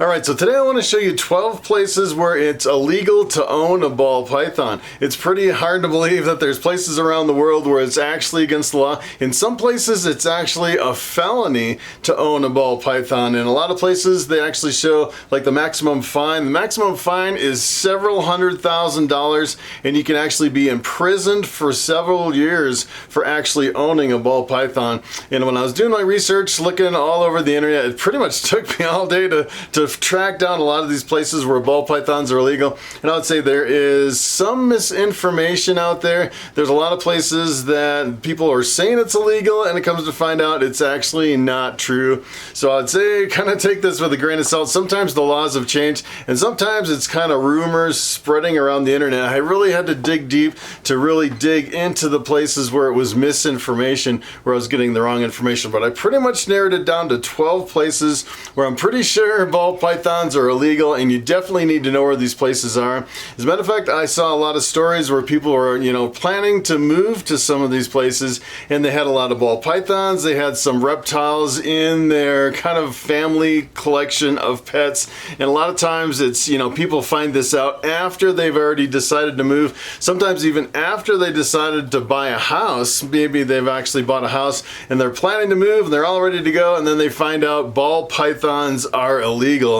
Alright, so today I want to show you 12 places where it's illegal to own a ball python. It's pretty hard to believe that there's places around the world where it's actually against the law. In some places it's actually a felony to own a ball python. In a lot of places they actually show like the maximum fine. The maximum fine is several $100,000 and you can actually be imprisoned for several years for actually owning a ball python. And when I was doing my research, looking all over the internet, it pretty much took me all day to track down a lot of these places where ball pythons are illegal. And I would say there is some misinformation out there. There's a lot of places that people are saying it's illegal and it comes to find out it's actually not true. So I'd say kind of take this with a grain of salt. Sometimes the laws have changed and sometimes it's kind of rumors spreading around the internet. I really had to dig deep to really dig into the places where it was misinformation, where I was getting the wrong information. But I pretty much narrowed it down to 12 places where I'm pretty sure ball pythons are illegal, and you definitely need to know where these places are. As a matter of fact, I saw a lot of stories where people were, planning to move to some of these places, and they had a lot of ball pythons. They had some reptiles in their kind of family collection of pets, and a lot of times it's, people find this out after they've already decided to move. Sometimes even after they decided to buy a house. Maybe they've actually bought a house and they're planning to move and they're all ready to go, and then they find out ball pythons are illegal.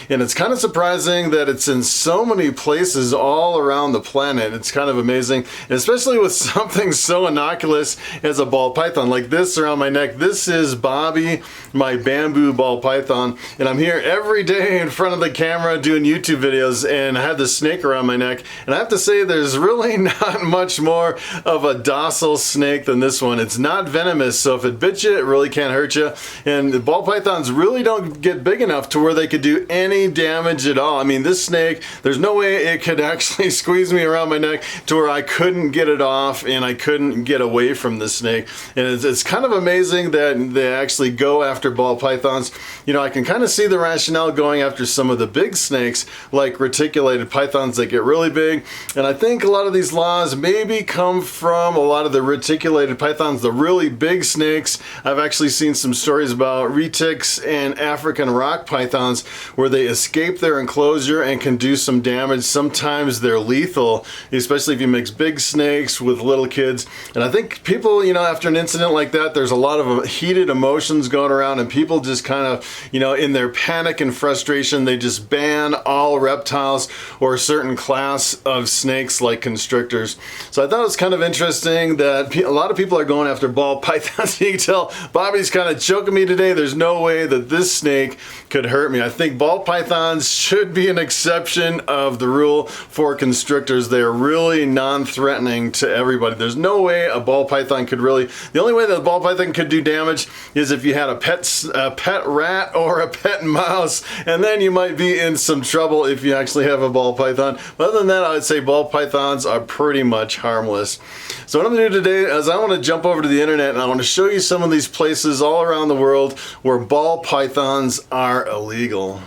And it's kind of surprising that it's in so many places all around the planet. It's kind of amazing, and especially with something so innocuous as a ball python like this around my neck. This is Bobby, my bamboo ball python, and I'm here every day in front of the camera doing YouTube videos, and I have this snake around my neck, and I have to say there's really not much more of a docile snake than this one. It's not venomous, so if it bit you, it really can't hurt you, and the ball pythons really don't get big enough to where they could do any damage at all. I mean, this snake, there's no way it could actually squeeze me around my neck to where I couldn't get it off and I couldn't get away from the snake. And it's kind of amazing that they actually go after ball pythons. I can kind of see the rationale going after some of the big snakes like reticulated pythons that get really big. And I think a lot of these laws maybe come from a lot of the reticulated pythons, the really big snakes. I've actually seen some stories about retics and African rock pythons where they escape their enclosure and can do some damage. Sometimes they're lethal, especially if you mix big snakes with little kids. And I think people, after an incident like that, there's a lot of heated emotions going around, and people just kind of, in their panic and frustration, they just ban all reptiles or a certain class of snakes like constrictors. So I thought it was kind of interesting that a lot of people are going after ball pythons. You can tell Bobby's kind of choking me today. There's no way that this snake could hurt me. I think ball pythons should be an exception of the rule for constrictors. They are really non-threatening to everybody. There's no way a ball python could really, the only way that a ball python could do damage is if you had a pet rat or a pet mouse, and then you might be in some trouble if you actually have a ball python. But other than that, I would say ball pythons are pretty much harmless. So what I'm going to do today is I want to jump over to the internet and I want to show you some of these places all around the world where ball pythons are illegal.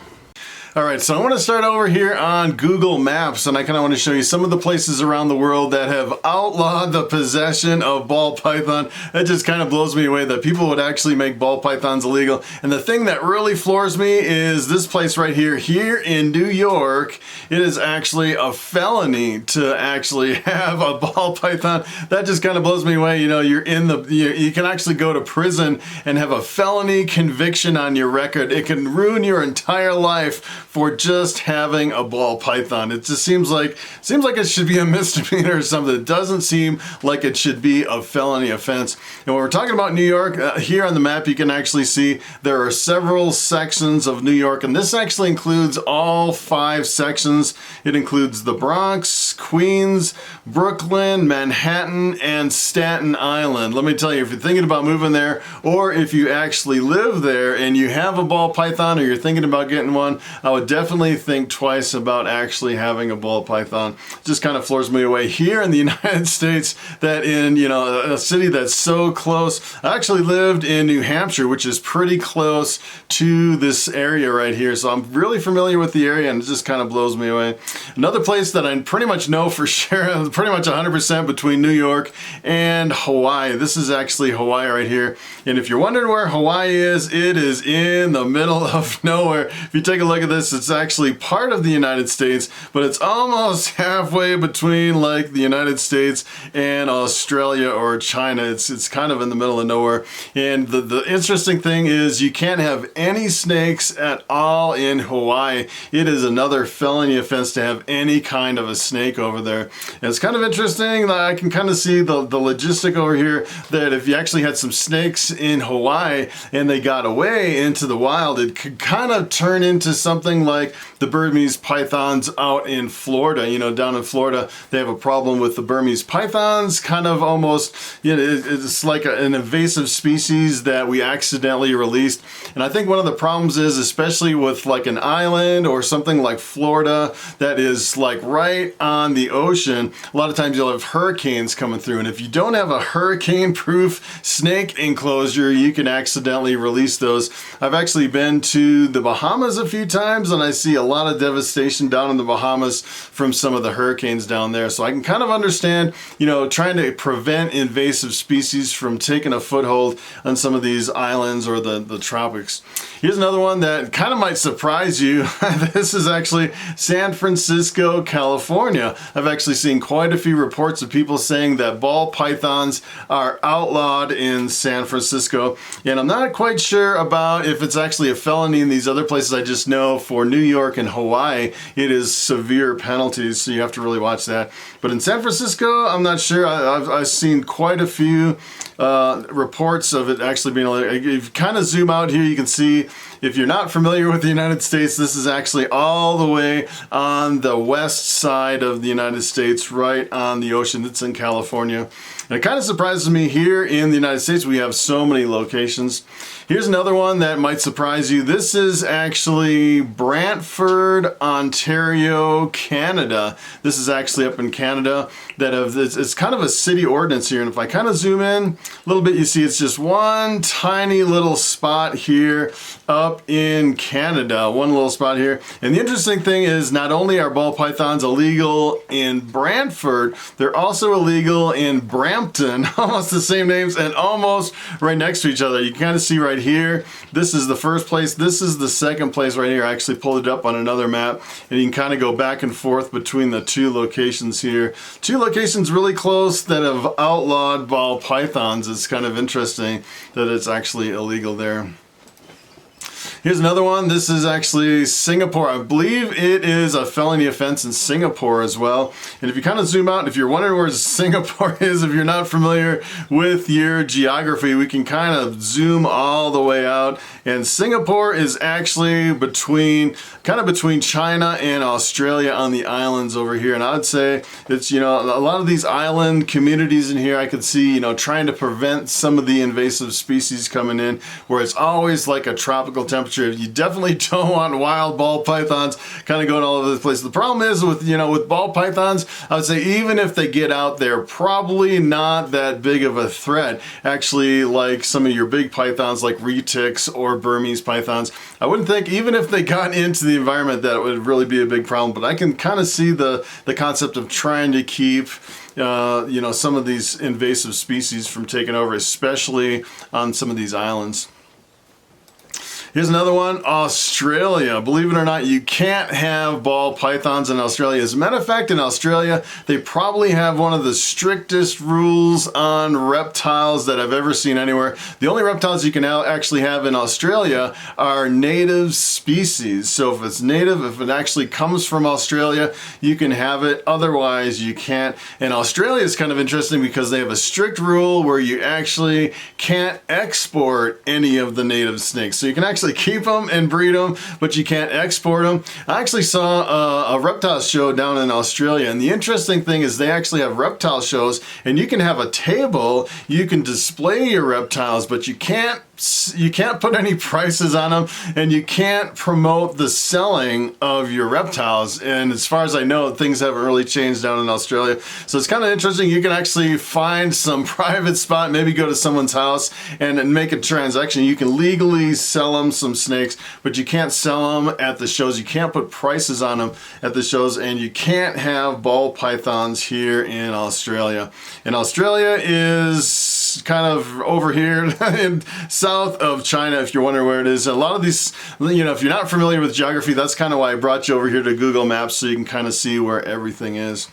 Alright, so I want to start over here on Google Maps, and I kind of want to show you some of the places around the world that have outlawed the possession of ball python. It just kind of blows me away that people would actually make ball pythons illegal. And the thing that really floors me is this place right here. Here in New York, it is actually a felony to actually have a ball python. That just kind of blows me away. You can actually go to prison and have a felony conviction on your record. It can ruin your entire life for just having a ball python. It just seems like it should be a misdemeanor or something. It doesn't seem like it should be a felony offense. And when we're talking about New York, here on the map you can actually see there are several sections of New York, and this actually includes all 5 sections. It includes the Bronx, Queens, Brooklyn, Manhattan, and Staten Island. Let me tell you, if you're thinking about moving there, or if you actually live there and you have a ball python or you're thinking about getting one, I would definitely think twice about actually having a ball python. It just kind of floors me away here in the United States that in a city that's so close. I actually lived in New Hampshire, which is pretty close to this area right here, so I'm really familiar with the area, and it just kind of blows me away. Another place that I pretty much know for sure, pretty much 100% between New York and Hawaii. This is actually Hawaii right here, and if you're wondering where Hawaii is, it is in the middle of nowhere. If you take a look at this, this, it's actually part of the United States, but it's almost halfway between like the United States and Australia or China. It's kind of in the middle of nowhere. And the interesting thing is you can't have any snakes at all in Hawaii. It is another felony offense to have any kind of a snake over there. And it's kind of interesting that I can kind of see the logistic over here, that if you actually had some snakes in Hawaii and they got away into the wild, it could kind of turn into something like the Burmese pythons out in Florida. You know, down in Florida, they have a problem with the Burmese pythons, kind of almost, you know, it's like an invasive species that we accidentally released. And I think one of the problems is, especially with like an island or something like Florida that is like right on the ocean, a lot of times you'll have hurricanes coming through. And if you don't have a hurricane-proof snake enclosure, you can accidentally release those. I've actually been to the Bahamas a few times, and I see a lot of devastation down in the Bahamas from some of the hurricanes down there. So I can kind of understand, you know, trying to prevent invasive species from taking a foothold on some of these islands or the tropics. Here's another one that kind of might surprise you. This is actually San Francisco, California. I've actually seen quite a few reports of people saying that ball pythons are outlawed in San Francisco, and I'm not quite sure about if it's actually a felony in these other places. I just know for New York and Hawaii, it is severe penalties, so you have to really watch that. But in San Francisco, I'm not sure. I've seen quite a few reports of it actually being illegal. If you kind of zoom out here, you can see, if you're not familiar with the United States, this is actually all the way on the west side of the United States, right on the ocean. It's in California. And it kind of surprises me, here in the United States, we have so many locations. Here's another one that might surprise you. This is actually Brantford, Ontario, Canada. This is actually up in Canada. It's kind of a city ordinance here. And if I kind of zoom in a little bit, you see it's just one tiny little spot here up in Canada. One little spot here. And the interesting thing is, not only are ball pythons illegal in Brantford, they're also illegal in Brampton. Almost the same names and almost right next to each other. You can kind of see right here, this is the first place, this is the second place right here. I actually pulled it up on another map, and you can kind of go back and forth between the two locations here. Two locations really close that have outlawed ball pythons. It's kind of interesting that it's actually illegal there. Here's another one. This is actually Singapore. I believe it is a felony offense in Singapore as well. And if you kind of zoom out, if you're wondering where Singapore is, if you're not familiar with your geography, we can kind of zoom all the way out. And Singapore is actually between China and Australia on the islands over here. And I would say it's, you know, a lot of these island communities in here, I could see, you know, trying to prevent some of the invasive species coming in, where it's always like a tropical temperature. You definitely don't want wild ball pythons kind of going all over the place. The problem is with, you know, with ball pythons, I would say even if they get out, they're probably not that big of a threat. Actually, like some of your big pythons like retics or Burmese pythons, I wouldn't think, even if they got into the environment, that it would really be a big problem. But I can kind of see the concept of trying to keep you know, some of these invasive species from taking over, especially on some of these islands. Here's another one, Australia. Believe it or not, you can't have ball pythons in Australia. As a matter of fact, in Australia, they probably have one of the strictest rules on reptiles that I've ever seen anywhere. The only reptiles you can now actually have in Australia are native species. So if it's native, if it actually comes from Australia, you can have it. Otherwise, you can't. And Australia is kind of interesting because they have a strict rule where you actually can't export any of the native snakes. So you can actually keep them and breed them, but you can't export them. I actually saw a reptile show down in Australia, and the interesting thing is they actually have reptile shows, and you can have a table, you can display your reptiles, but you can't put any prices on them, and you can't promote the selling of your reptiles. And as far as I know, things haven't really changed down in Australia. So it's kind of interesting. You can actually find some private spot, maybe go to someone's house and make a transaction. You can legally sell them some snakes, but you can't sell them at the shows. You can't put prices on them at the shows, and you can't have ball pythons here in Australia. And Australia is kind of over here in south of China, if you're wondering where it is. A lot of these, you know, if you're not familiar with geography, that's kind of why I brought you over here to Google Maps, so you can kind of see where everything is.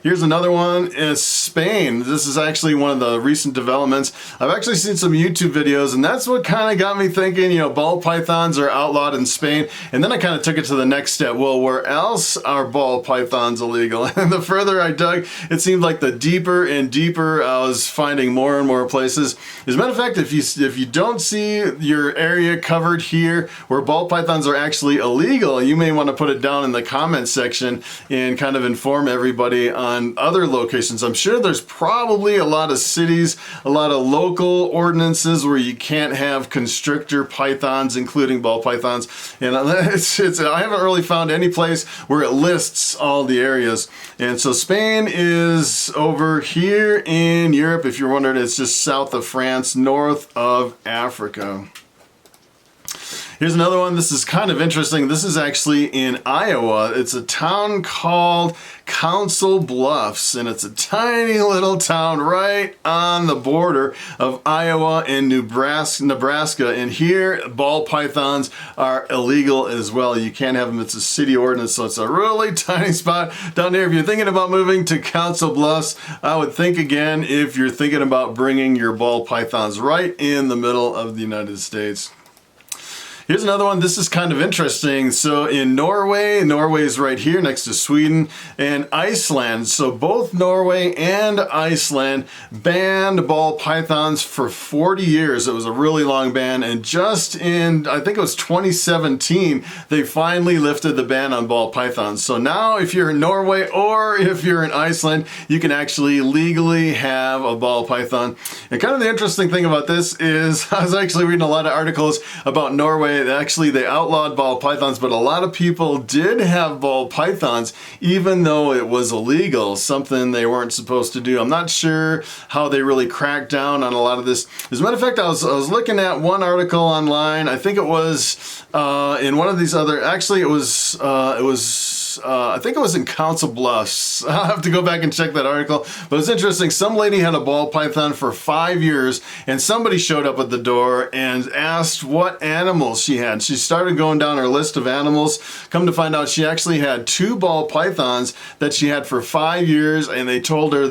Here's another one, is Spain. This is actually one of the recent developments. I've actually seen some YouTube videos, and that's what kind of got me thinking, you know, ball pythons are outlawed in Spain. And then I kind of took it to the next step. Well, where else are ball pythons illegal? And the further I dug, it seemed like the deeper and deeper I was finding more and more places. As a matter of fact, if you don't see your area covered here where ball pythons are actually illegal, you may want to put it down in the comments section and kind of inform everybody on other locations. I'm sure there's probably a lot of cities, a lot of local ordinances where you can't have constrictor pythons, including ball pythons. And I haven't really found any place where it lists all the areas. And so Spain is over here in Europe. If you're wondering, it's just south of France, north of Africa. Here's another one. This is kind of interesting. This is actually in Iowa. It's a town called Council Bluffs, and it's a tiny little town right on the border of Iowa and Nebraska. And here, ball pythons are illegal as well. You can't have them. It's a city ordinance, so it's a really tiny spot down there. If you're thinking about moving to Council Bluffs, I would think again if you're thinking about bringing your ball pythons right in the middle of the United States. Here's another one. This is kind of interesting. So in Norway is right here next to Sweden, and Iceland. So both Norway and Iceland banned ball pythons for 40 years. It was a really long ban, and just in, I think it was 2017, they finally lifted the ban on ball pythons. So now if you're in Norway or if you're in Iceland, you can actually legally have a ball python. And kind of the interesting thing about this is I was actually reading a lot of articles about Norway. Actually, they outlawed ball pythons, but a lot of people did have ball pythons, even though it was illegal, something they weren't supposed to do. I'm not sure how they really cracked down on a lot of this. As a matter of fact, I was looking at one article online. I think it was in one of these other, actually I think it was in Council Bluffs. I'll have to go back and check that article. But it's interesting. Some lady had a ball python for 5 years, and somebody showed up at the door and asked what animals she had. She started going down her list of animals. Come to find out, she actually had 2 ball pythons that she had for 5 years, and they told her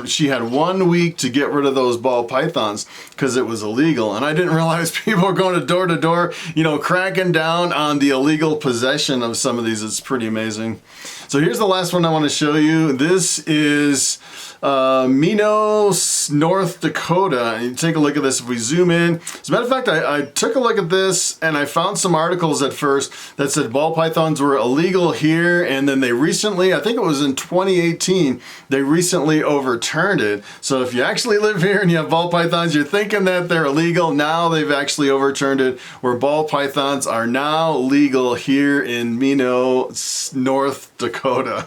she had 1 week to get rid of those ball pythons because it was illegal. And I didn't realize people were going to door, you know, cracking down on the illegal possession of some of these. It's pretty amazing. So here's the last one I want to show you. This is Minos, North Dakota. And you take a look at this. If we zoom in, as a matter of fact, I took a look at this and I found some articles at first that said ball pythons were illegal here, and then they recently, I think it was in 2018, they recently overturned it. So if you actually live here and you have ball pythons, you're thinking that they're illegal. Now they've actually overturned it, where ball pythons are now legal here in Minos, North Dakota.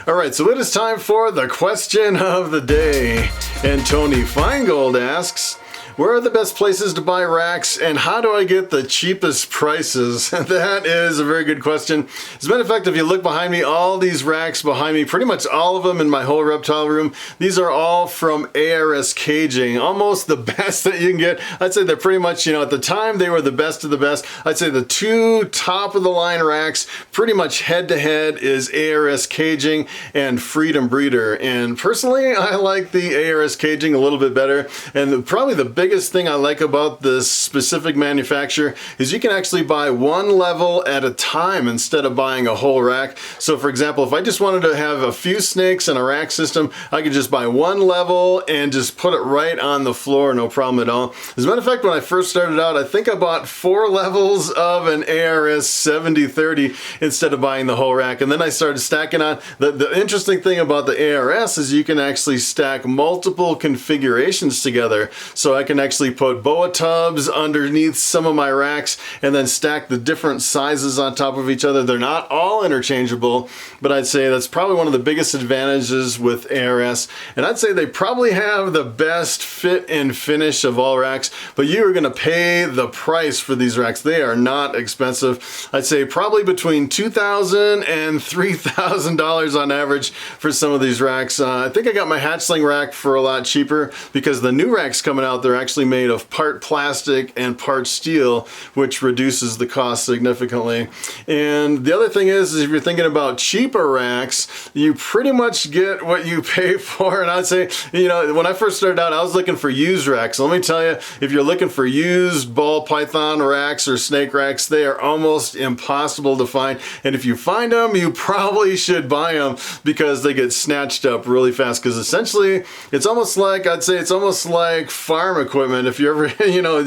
All right, so it is time for the question of the day. And Tony Feingold asks, where are the best places to buy racks, and how do I get the cheapest prices? That is a very good question. As a matter of fact, if you look behind me, all these racks behind me, pretty much all of them in my whole reptile room, these are all from ARS Caging. Almost the best that you can get. I'd say they're pretty much, you know, at the time they were the best of the best. I'd say the 2 top of the line racks, pretty much head to head, is ARS Caging and Freedom Breeder. And personally, I like the ARS Caging a little bit better. And probably the biggest thing I like about this specific manufacturer is you can actually buy one level at a time instead of buying a whole rack. So for example, if I just wanted to have a few snakes and a rack system, I could just buy one level and just put it right on the floor, no problem at all. As a matter of fact, when I first started out, I think I bought 4 levels of an ARS 7030 instead of buying the whole rack. And then I started stacking on. The interesting thing about the ARS is you can actually stack multiple configurations together. So I can actually put boa tubs underneath some of my racks and then stack the different sizes on top of each other. They're not all interchangeable, but I'd say that's probably one of the biggest advantages with ARS. And I'd say they probably have the best fit and finish of all racks, but you are going to pay the price for these racks. They are not expensive. I'd say probably between $2,000 and $3,000 on average for some of these racks. I think I got my hatchling rack for a lot cheaper because the new racks coming out, they're actually actually made of part plastic and part steel, which reduces the cost significantly. And the other thing is if you're thinking about cheaper racks, you pretty much get what you pay for. And I'd say, you know, when I first started out, I was looking for used racks. Let me tell you, if you're looking for used ball python racks or snake racks, they are almost impossible to find. And if you find them, you probably should buy them because they get snatched up really fast. Because essentially, it's almost like, I'd say it's almost like farm equipment. If you ever, you know,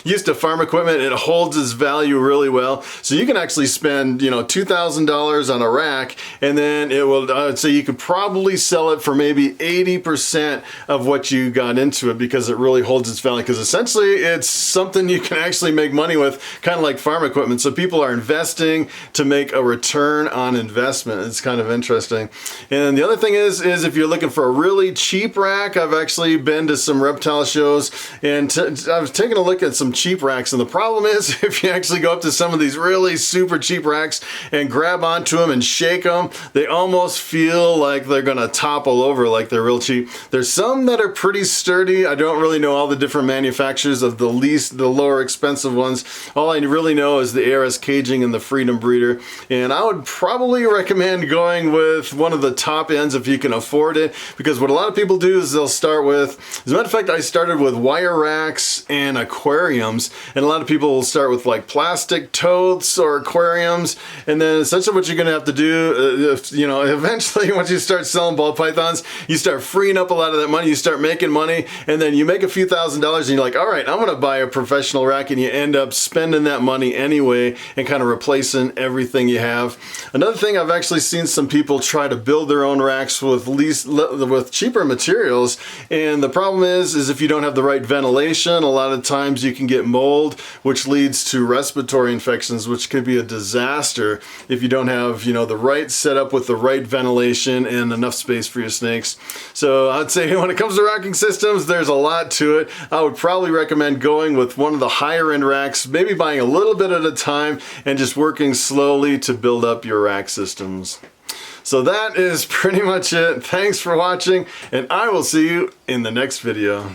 used to farm equipment, it holds its value really well. So you can actually spend, you know, $2,000 on a rack, and then it will, I'd say you could probably sell it for maybe 80% of what you got into it because it really holds its value. Because essentially, it's something you can actually make money with, kind of like farm equipment. So people are investing to make a return on investment. It's kind of interesting. And the other thing is if you're looking for a really cheap rack, I've actually been to some reptile shows and I was taking a look at some cheap racks, and the problem is if you actually go up to some of these really super cheap racks and grab onto them and shake them, they almost feel like they're gonna topple over like they're real cheap. There's some that are pretty sturdy. I don't really know all the different manufacturers of the lower expensive ones. All I really know is the ARS caging and the Freedom Breeder, and I would probably recommend going with one of the top ends if you can afford it, because what a lot of people do is they'll start with, as a matter of fact, I started with wire racks and aquariums, and a lot of people will start with like plastic totes or aquariums, and then essentially what you're gonna have to do, you know, eventually once you start selling ball pythons, you start freeing up a lot of that money, you start making money, and then you make a few $1,000s and you're like, all right, I'm gonna buy a professional rack, and you end up spending that money anyway and kind of replacing everything you have. Another thing, I've actually seen some people try to build their own racks with cheaper materials, and the problem is if you don't have the right ventilation, a lot of times you can get mold, which leads to respiratory infections, which could be a disaster if you don't have, you know, the right setup with the right ventilation and enough space for your snakes. So I'd say when it comes to racking systems, there's a lot to it. I would probably recommend going with one of the higher end racks, maybe buying a little bit at a time and just working slowly to build up your rack systems. So that is pretty much it. Thanks for watching, and I will see you in the next video.